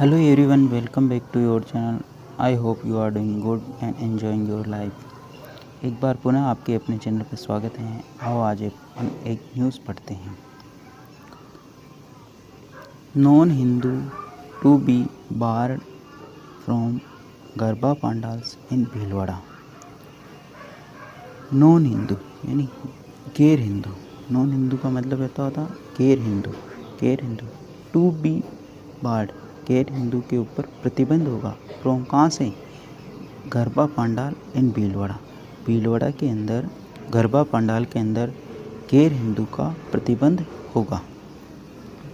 Hello everyone, welcome back to your channel. I hope you are doing good and enjoying your life. एक बार पुनः आपके अपने channel पर स्वागत है। आओ आज हम एक न्यूज़ पढ़ते हैं। Non Hindu to be barred from Garba pandals in Bhilwara. Non Hindu यानी गैर हिंदू। नॉन हिंदू का मतलब होता गैर हिंदू। गैर हिंदू टू बी बार्ड, गैर हिंदू के ऊपर प्रतिबंध होगा। फ्रॉम कहाँ से? गरबा पंडाल इन भीलवाड़ा। भीलवाड़ा के अंदर गरबा पंडाल के अंदर गैर हिंदू का प्रतिबंध होगा।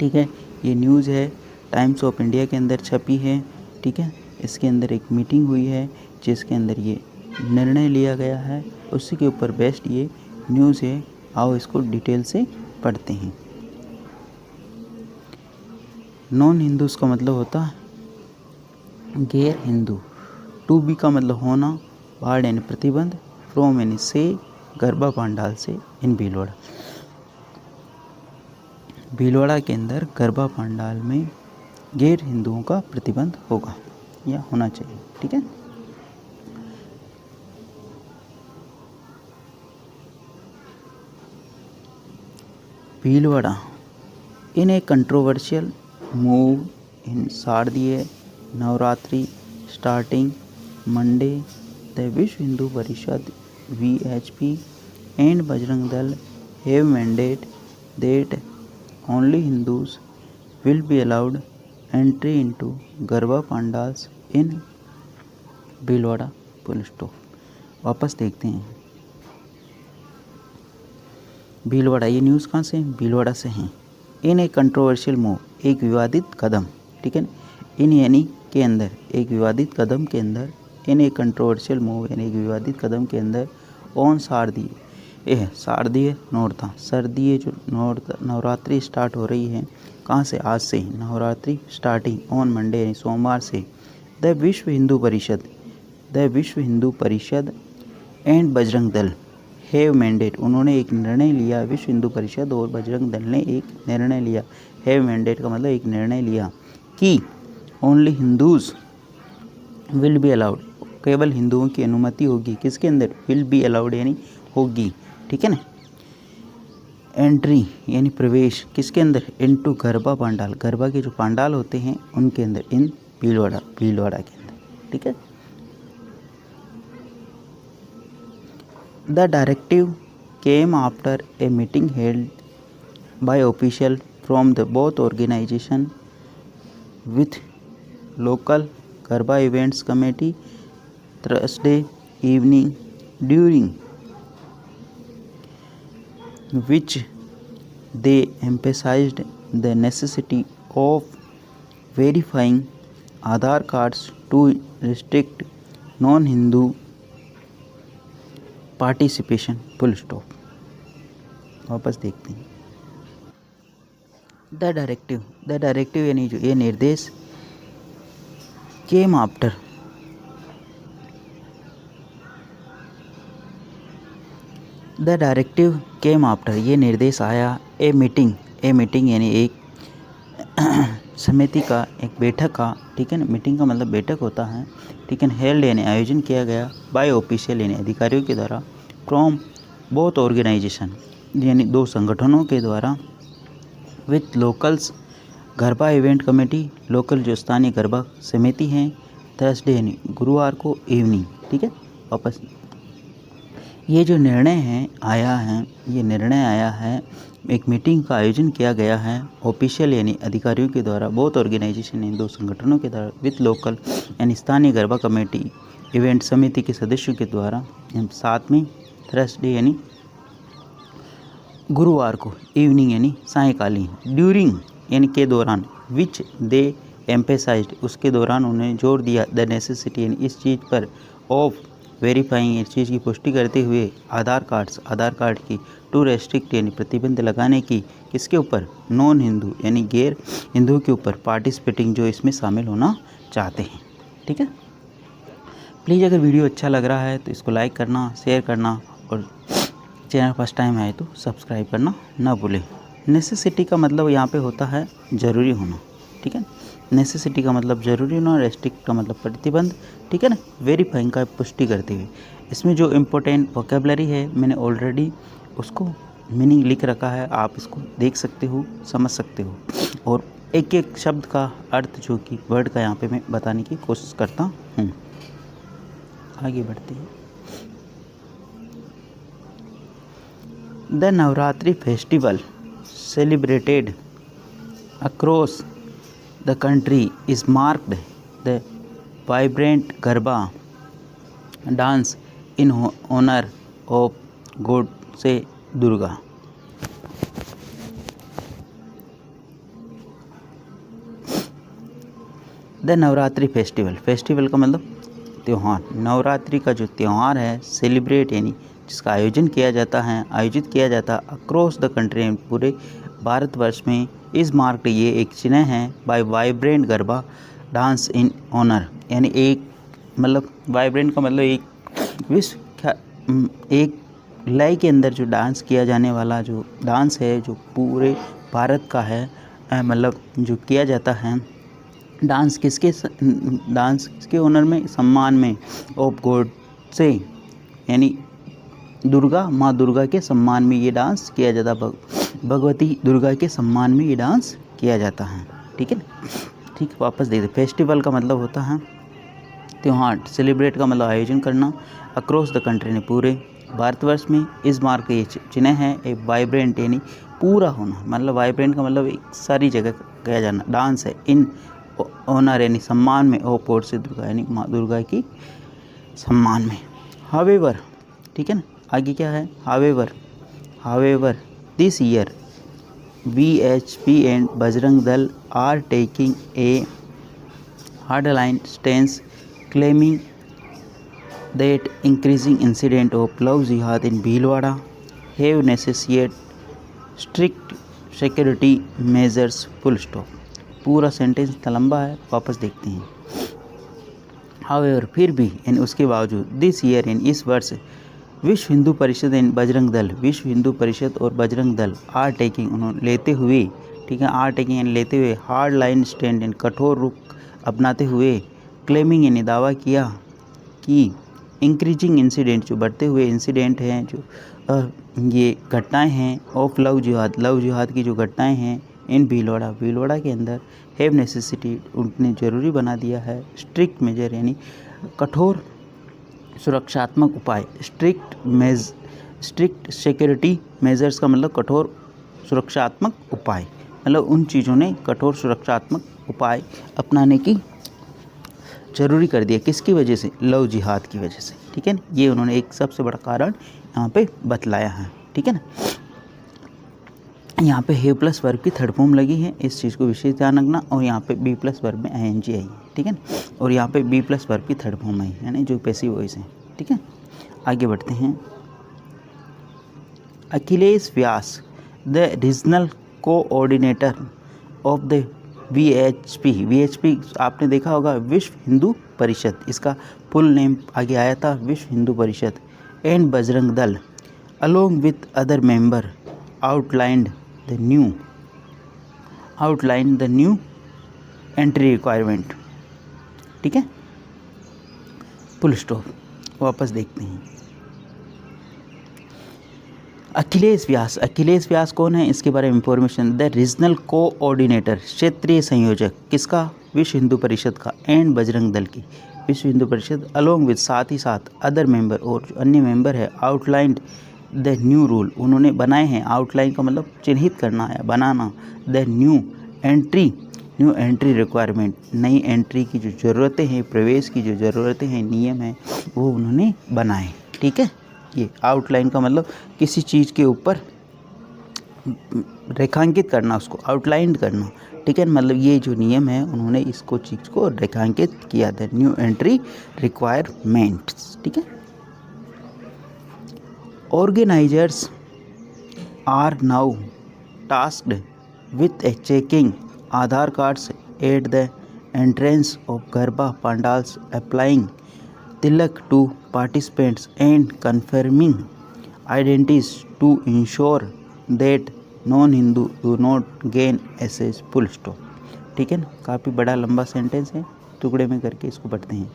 ठीक है, ये न्यूज़ है, टाइम्स ऑफ इंडिया के अंदर छपी है। ठीक है, इसके अंदर एक मीटिंग हुई है जिसके अंदर ये निर्णय लिया गया है। उसी के ऊपर बेस्ट ये न्यूज़ है। आओ इसको डिटेल से पढ़ते हैं। नॉन हिंदूज़ का मतलब होता है गैर हिंदू। टू बी का मतलब होना, बार्ड यानी प्रतिबंध, फ्रॉम यानी से, गरबा पंडाल से, इन भीलवाड़ा। भीलवाड़ा के अंदर गरबा पंडाल में गैर हिंदुओं का प्रतिबंध होगा या होना चाहिए। ठीक है, भीलवाड़ा इन ए कंट्रोवर्शियल मूव इन शारदीय नवरात्रि स्टार्टिंग मंडे, द विश्व Hindu Parishad VHP and Bajrang Dal have mandate that only Hindus will be allowed entry into Garba Pandals in Bhilwara full stop. वापस देखते हैं। भीलवाड़ा, ये न्यूज़ कहाँ से? भीलवाड़ा से हैं। इन ए कंट्रोवर्शियल मूव, एक विवादित कदम। ठीक है, इन यानी के अंदर, एक विवादित कदम के अंदर, इन ए कंट्रोवर्शियल मूव यानी एक विवादित कदम के अंदर, ऑन शारदीय, यह शारदीय नौरथा, सर्दीय जो नवरात्रि स्टार्ट हो रही है। कहाँ से? आज से। नवरात्रि स्टार्टिंग ऑन मंडे यानी सोमवार से। द विश्व हिंदू परिषद एंड बजरंग दल हैव मैंडेट, उन्होंने एक निर्णय लिया। विश्व हिंदू परिषद और बजरंग दल ने एक निर्णय लिया। हैव मैंडेट का मतलब एक निर्णय लिया कि only Hindus will be allowed, केवल हिंदुओं की अनुमति होगी। किसके अंदर? विल बी अलाउड यानी होगी। ठीक है ना, एंट्री यानी प्रवेश किसके अंदर? इनटू गरबा पंडाल, गरबा के जो पंडाल होते हैं उनके अंदर, इन भीलवाड़ा के अंदर। ठीक है, the directive came after a meeting held by official from the both organisation with local Garba events committee Thursday evening, during which they emphasized the necessity of verifying Aadhaar cards to restrict non-Hindu participation. Full stop. वापस देखते हैं। The directive यानी जो ये निर्देश, came after, the directive came after, ये निर्देश आया। ए मीटिंग यानी एक समिति का, एक बैठक का। ठीक है ना, मीटिंग का मतलब बैठक होता है। ठीक है, हेल्ड यानी आयोजन किया गया। बाय ऑफिशियल यानी अधिकारियों के द्वारा। फ्रॉम बोथ ऑर्गेनाइजेशन यानी दो संगठनों के द्वारा। With locals garba event committee, local जो स्थानीय गरबा समिति हैं। थर्सडे यानी गुरुवार को इवनिंग। ठीक है, वापस ये जो निर्णय आया है, एक मीटिंग का आयोजन किया गया है। ऑफिशियल यानी अधिकारियों के द्वारा, बोथ ऑर्गेनाइजेशन यानी दो संगठनों के द्वारा, विथ लोकल यानी स्थानीय गरबा कमेटी इवेंट समिति के सदस्यों के द्वारा। साथ में थर्सडे यानी गुरुवार को, इवनिंग यानी सायंकालीन, ड्यूरिंग यानी के दौरान, विच दे एम्फेसाइज्ड उसके दौरान उन्हें जोर दिया, द नेसेसिटी यानी इस चीज़ पर, ऑफ वेरीफाइंग इस चीज़ की पुष्टि करते हुए, आधार कार्ड की, टू रेस्ट्रिक्ट यानी प्रतिबंध लगाने की, किसके ऊपर? नॉन हिंदू यानी गैर हिंदू के ऊपर, पार्टिसिपेटिंग जो इसमें शामिल होना चाहते हैं। ठीक है, प्लीज़ अगर वीडियो अच्छा लग रहा है तो इसको लाइक करना, शेयर करना, और चैनल फर्स्ट टाइम आए तो सब्सक्राइब करना ना भूलें। नेसेसिटी का मतलब यहाँ पे होता है ज़रूरी होना। ठीक है, नेसेसिटी का मतलब जरूरी होना, रेस्ट्रिक्ट का मतलब प्रतिबंध, ठीक है ना, वेरीफाइंग का पुष्टि करते हुए। इसमें जो इम्पोर्टेंट वोकेबलरी है मैंने ऑलरेडी उसको मीनिंग लिख रखा है, आप इसको देख सकते हो, समझ सकते हो, और एक एक शब्द का अर्थ जो कि वर्ड का यहाँ पे मैं बताने की कोशिश करता हूँ। आगे बढ़ते हैं। The Navratri festival celebrated across the country is marked the vibrant Garba dance in honour of goddess Durga. The Navratri festival का मतलब त्यौहार। नवरात्रि का जो त्यौहार है सेलिब्रेट यानी जिसका आयोजित किया जाता अक्रॉस द कंट्री पूरे भारतवर्ष में। इस मार्क्ड ये एक चिन्ह है by vibrant Garba dance in honour यानी एक मतलब वाइब्रेंट का मतलब एक लय के अंदर जो डांस किया जाने वाला जो डांस है जो पूरे भारत का है, मतलब जो किया जाता है डांस किसके ऑनर में, सम्मान में, ऑफ गॉड से यानी दुर्गा, माँ दुर्गा के सम्मान में ये डांस किया जाता, भगवती दुर्गा के सम्मान में ये डांस किया जाता है। ठीक है, ठीक है, वापस देखते। फेस्टिवल का मतलब होता है त्यौहार, सेलिब्रेट का मतलब आयोजन करना, अक्रॉस द कंट्री ने पूरे भारतवर्ष में, इस मार्क ये चिन्ह है, एक वाइब्रेंट यानी पूरा होना, मतलब वाइब्रेंट का मतलब एक सारी जगह किया जाना, डांस है, इन ऑनर यानी सम्मान में, ओ गॉड से दुर्गा यानी माँ दुर्गा की सम्मान में। हावेवर, ठीक है ना, आगे क्या है, however this year VHP and Bajrang Dal are taking a hardline stance claiming that increasing incident of love jihad in Bhilwara have necessitated strict security measures full stop। पूरा सेंटेंस लंबा है, वापस देखते हैं। हावेवर फिर भी यानी उसके बावजूद, दिस ईयर इन इस वर्ष, विश्व हिंदू परिषद एंड बजरंग दल, विश्व हिंदू परिषद और बजरंग दल आर टेकिंग उन्होंने लेते हुए, ठीक है, आर टेकिंग यानी लेते हुए, हार्ड लाइन स्टैंड यानी कठोर रुख अपनाते हुए, क्लेमिंग यानी दावा किया कि इंक्रीजिंग इंसिडेंट जो बढ़ते हुए इंसिडेंट हैं, जो ये घटनाएं हैं, ऑफ लव जिहाद की जो घटनाएं हैं इन भीलवाड़ा के अंदर, हैव नेसेसिटी उनने ज़रूरी बना दिया है, स्ट्रिक्ट मेजर यानी कठोर सुरक्षात्मक उपाय, स्ट्रिक्ट सिक्योरिटी मेजर्स का मतलब कठोर सुरक्षात्मक उपाय, मतलब उन चीज़ों ने कठोर सुरक्षात्मक उपाय अपनाने की ज़रूरी कर दिया, किसकी वजह से, लव जिहाद की वजह से। ठीक है ना, ये उन्होंने एक सबसे बड़ा कारण यहाँ पे बतलाया है। ठीक है ना, यहाँ पे हैव प्लस वर्ब की थर्ड फॉर्म लगी है, इस चीज़ को विशेष ध्यान रखना, और यहाँ पे बी प्लस वर्ब में ING आई है। ठीक है ना, और यहाँ पे बी प्लस वर्ब की थर्ड फॉर्म आई है, यानी जो पैसिव वॉइस है। ठीक है, आगे बढ़ते हैं। Akhilesh Vyas the regional coordinator of the VHP आपने देखा होगा, विश्व हिंदू परिषद, इसका फुल नेम आगे आया था विश्व हिंदू परिषद, एंड बजरंग दल along with other member outlined the new entry requirement. ठीक है, फुल स्टॉप, वापस देखते हैं। अखिलेश व्यास कौन है, इसके बारे में इंफॉर्मेशन, द रीजनल कोऑर्डिनेटर क्षेत्रीय संयोजक, किसका, विश्व हिंदू परिषद का, एंड बजरंग दल की, विश्व हिंदू परिषद, अलोंग विद साथ ही साथ, अदर मेंबर और जो अन्य मेंबर है, आउटलाइंड द न्यू रूल उन्होंने बनाए हैं, आउटलाइन का मतलब चिन्हित करना है, बनाना, द न्यू एंट्री रिक्वायरमेंट, नई एंट्री की जो ज़रूरतें हैं, प्रवेश की जो ज़रूरतें हैं, नियम हैं, वो उन्होंने बनाए। ठीक है, ये आउटलाइन का मतलब किसी चीज़ के ऊपर रेखांकित करना, उसको आउटलाइन करना। ठीक है, मतलब ये जो नियम है उन्होंने इसको चीज़ को रेखांकित किया था, न्यू एंट्री रिक्वायरमेंट्स। ठीक है, organisers are now tasked with checking Aadhaar cards at the entrance of garba pandals, applying tilak to participants and confirming identities to ensure that non-Hindu do not gain access, full stop। ठीक है ना, काफ़ी बड़ा लंबा sentence है, टुकड़े में करके इसको पढ़ते हैं।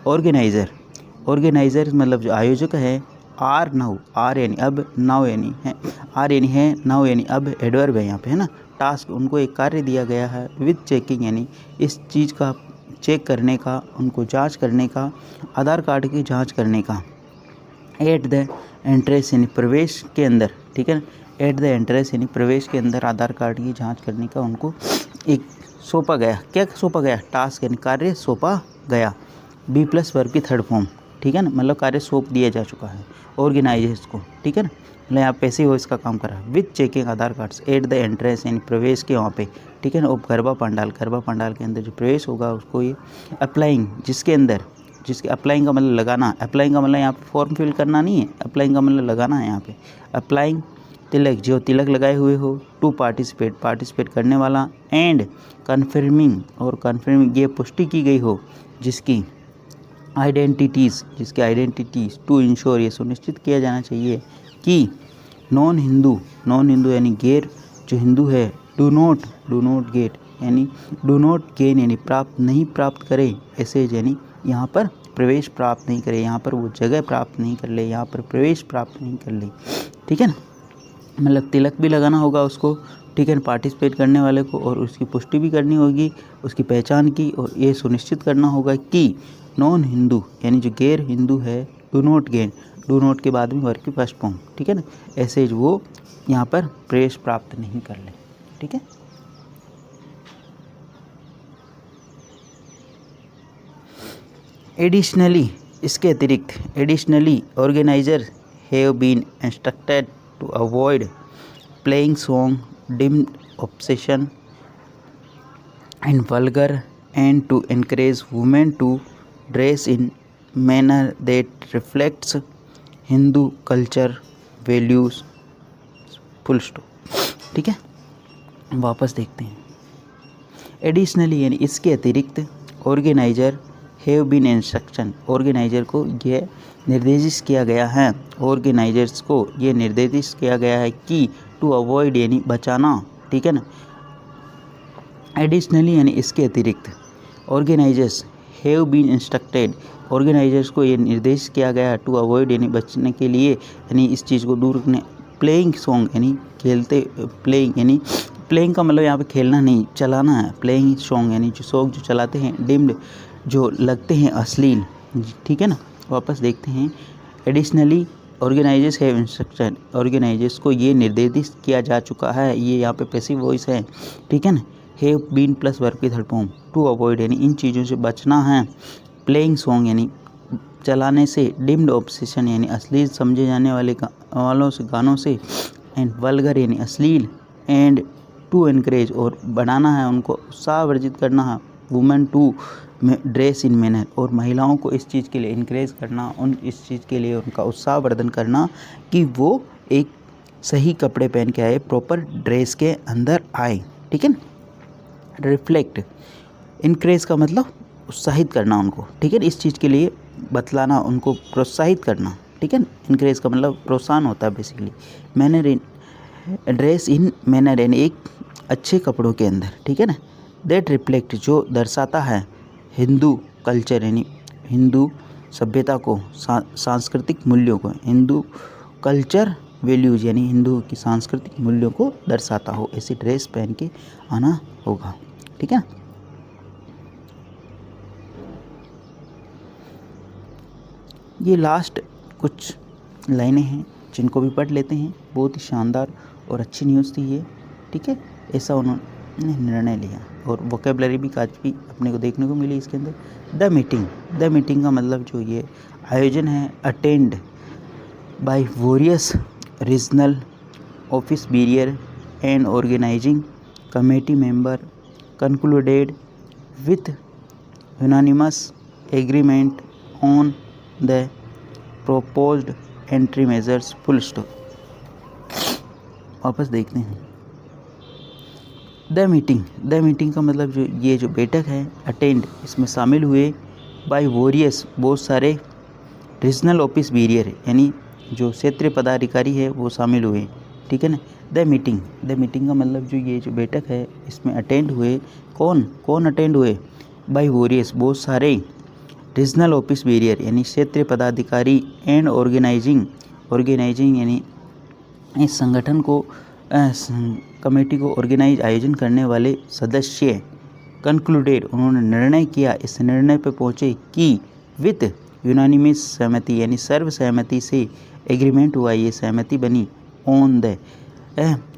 ऑर्गेनाइज़र मतलब जो आयोजक है, आर नाउ, आर यानी अब, नाउ यानी है, आर यानी है, नाउ यानी अब, एडवर्ब है यहाँ पे, है ना। टास्क उनको एक कार्य दिया गया है, विद चेकिंग यानी इस चीज़ का चेक करने का, उनको जांच करने का, आधार कार्ड की जांच करने का। एट द एंट्रेंस यानी प्रवेश के अंदर, ठीक है ना, एट द एंट्रेंस यानी प्रवेश के अंदर आधार कार्ड की जांच करने का उनको एक सौंपा गया। क्या सौंपा गया? टास्क यानी कार्य सौंपा गया। बी प्लस वर्ब की थर्ड फॉर्म, ठीक है ना, मतलब कार्य सौंप दिया जा चुका है ऑर्गेनाइजर्स को, ठीक है ना, मतलब यहाँ पैसे वो इसका काम कर रहा है। With checking Aadhaar cards at the entrance यानी प्रवेश के वहाँ पे, ठीक है ना, और गरबा पंडाल के अंदर जो प्रवेश होगा उसको ये अप्लाइंग, जिसके अप्लाइंग का मतलब लगाना, अप्लाइंग का मतलब यहाँ पे फॉर्म फिल करना नहीं है, अप्लाइंग का मतलब लगाना है यहाँ पे। अप्लाइंग तिलक, जो तिलक लगाए हुए हो, टू पार्टिसिपेट करने वाला, एंड कन्फर्मिंग ये पुष्टि की गई हो, जिसकी आइडेंटिटीज़ टू इंश्योर ये सुनिश्चित किया जाना चाहिए कि नॉन हिंदू यानी गैर जो हिंदू है, डू नॉट गेट यानी डू नॉट गेन यानी प्राप्त करे, ऐसे यानी यहाँ पर प्रवेश प्राप्त नहीं करे, यहाँ पर वो जगह प्राप्त नहीं कर ले, यहाँ पर प्रवेश प्राप्त नहीं कर ले, ठीक है ना, मतलब तिलक भी लगाना होगा उसको, ठीक है ना, पार्टिसिपेट करने वाले को, और उसकी पुष्टि भी करनी होगी उसकी पहचान की, और ये सुनिश्चित करना होगा कि नॉन हिंदू यानी जो गैर हिंदू है, डू नॉट के बाद में वर्ब की फर्स्ट फॉर्म, ठीक है ना, ऐसे वो यहाँ पर प्रवेश प्राप्त नहीं कर ले, ठीक है। एडिशनली, इसके अतिरिक्त, additionally organiser have been instructed to avoid playing song deemed obsession and vulgar and to encourage women to dress in manner that reflects Hindu culture values, full stop, ठीक है। वापस देखते हैं। एडिशनली यानी इसके अतिरिक्त, organiser have been instruction, organiser को यह निर्देशित किया गया है, ऑर्गेनाइजर्स को यह निर्देशित किया गया है कि टू अवॉइड यानी बचाना, ठीक है ना। एडिशनली यानी इसके अतिरिक्त, organisers have been instructed, organisers को ये निर्देश किया गया टू अवॉइड यानी बचने के लिए, यानी इस चीज़ को दूर रखने, प्लेइंग सॉन्ग यानी खेलते, प्लेइंग का मतलब यहाँ पे खेलना नहीं, चलाना है, प्लेइंग सॉन्ग यानी जो सॉन्ग जो चलाते हैं, डिम्ड जो लगते हैं अश्लील, ठीक है ना। वापस देखते हैं। Additionally organisers have instruction, organisers को ये निर्देशित किया जा चुका है, ये यहाँ पे पैसिव वॉइस है, ठीक है ना। हैव बीन प्लस वर्ब की थर्ड फॉर्म, टू अवॉइड यानी इन चीज़ों से बचना है, प्लेइंग सॉन्ग यानी चलाने से, डिम्ड ऑब्सेशन यानी अश्लील समझे जाने वालों से गानों से, एंड वल्गर यानी अश्लील, एंड टू एनकरेज और बढ़ाना है उनको, उत्साहवर्जित करना है, women to dress in manner और महिलाओं को इस चीज़ के लिए इनकरेज करना, इस चीज़ के लिए उनका उत्साहवर्धन करना कि वो एक सही कपड़े पहन के आए, प्रॉपर ड्रेस के अंदर आए, ठीक है। रिफ्लेक्ट, इनक्रेज का मतलब उत्साहित करना उनको, ठीक है, इस चीज़ के लिए बतलाना, उनको प्रोत्साहित करना, ठीक है। इनक्रेज का मतलब प्रोत्साहन होता है basically. Manner in, dress in manner यानी एक अच्छे कपड़ों के अंदर, ठीक है ना। दैट रिफ्लेक्ट जो दर्शाता है हिंदू कल्चर यानी हिंदू सभ्यता को, सांस्कृतिक मूल्यों को, हिंदू कल्चर वैल्यूज़ यानी हिंदू की सांस्कृतिक मूल्यों को दर्शाता हो, ऐसी ड्रेस पहन के आना होगा, ठीक है। ये लास्ट कुछ लाइनें हैं जिनको भी पढ़ लेते हैं। बहुत ही शानदार और अच्छी न्यूज़ थी ये, ठीक है। ऐसा उन्होंने निर्णय लिया और वोकेबलरी भी काफ़ी अपने को देखने को मिली इसके अंदर। द मीटिंग का मतलब जो ये आयोजन है, attend by various regional office bearer and organising committee member concluded with unanimous agreement on the proposed entry measures, full stop। वापस देखते हैं। द मीटिंग का मतलब जो ये जो बैठक है, अटेंड इसमें शामिल हुए, बाय वेरियस बहुत सारे, रीजनल ऑफिस बेरियर यानी जो क्षेत्रीय पदाधिकारी है वो शामिल हुए, ठीक है ना। द मीटिंग का मतलब जो ये जो बैठक है इसमें अटेंड हुए कौन अटेंड हुए, बाय वोरियस बहुत सारे रीजनल ऑफिस बेरियर यानी क्षेत्रीय पदाधिकारी एंड ऑर्गेनाइजिंग यानी इस संगठन को कमेटी को ऑर्गेनाइज आयोजन करने वाले सदस्य कंक्लूडेड उन्होंने निर्णय किया, इस निर्णय पर पहुँचे कि विद यूनानिमस सहमति यानी सर्व सहमति से एग्रीमेंट हुआ, ये सहमति बनी ऑन द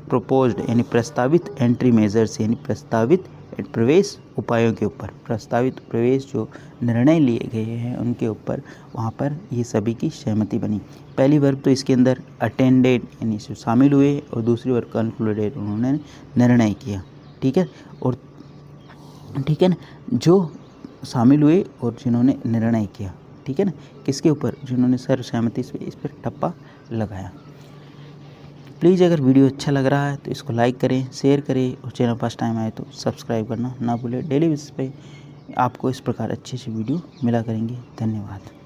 प्रोपोज्ड यानी प्रस्तावित एंट्री मेजर्स यानी प्रस्तावित प्रवेश उपायों के ऊपर, प्रस्तावित प्रवेश जो निर्णय लिए गए हैं उनके ऊपर वहाँ पर ये सभी की सहमति बनी। पहली वर्ब तो इसके अंदर अटेंडेड यानी शामिल हुए और दूसरी वर्ब कंक्लूडेड उन्होंने निर्णय किया, ठीक है। और ठीक है ना, जो शामिल हुए और जिन्होंने निर्णय किया, ठीक है ना, किसके ऊपर, जिन्होंने सर्वसहमति से इस पर टप्पा लगाया। प्लीज़ अगर वीडियो अच्छा लग रहा है तो इसको लाइक करें, शेयर करें और चैनल फर्स्ट टाइम आए तो सब्सक्राइब करना ना भूलें। डेली बेसिस पे आपको इस प्रकार अच्छी वीडियो मिला करेंगे। धन्यवाद।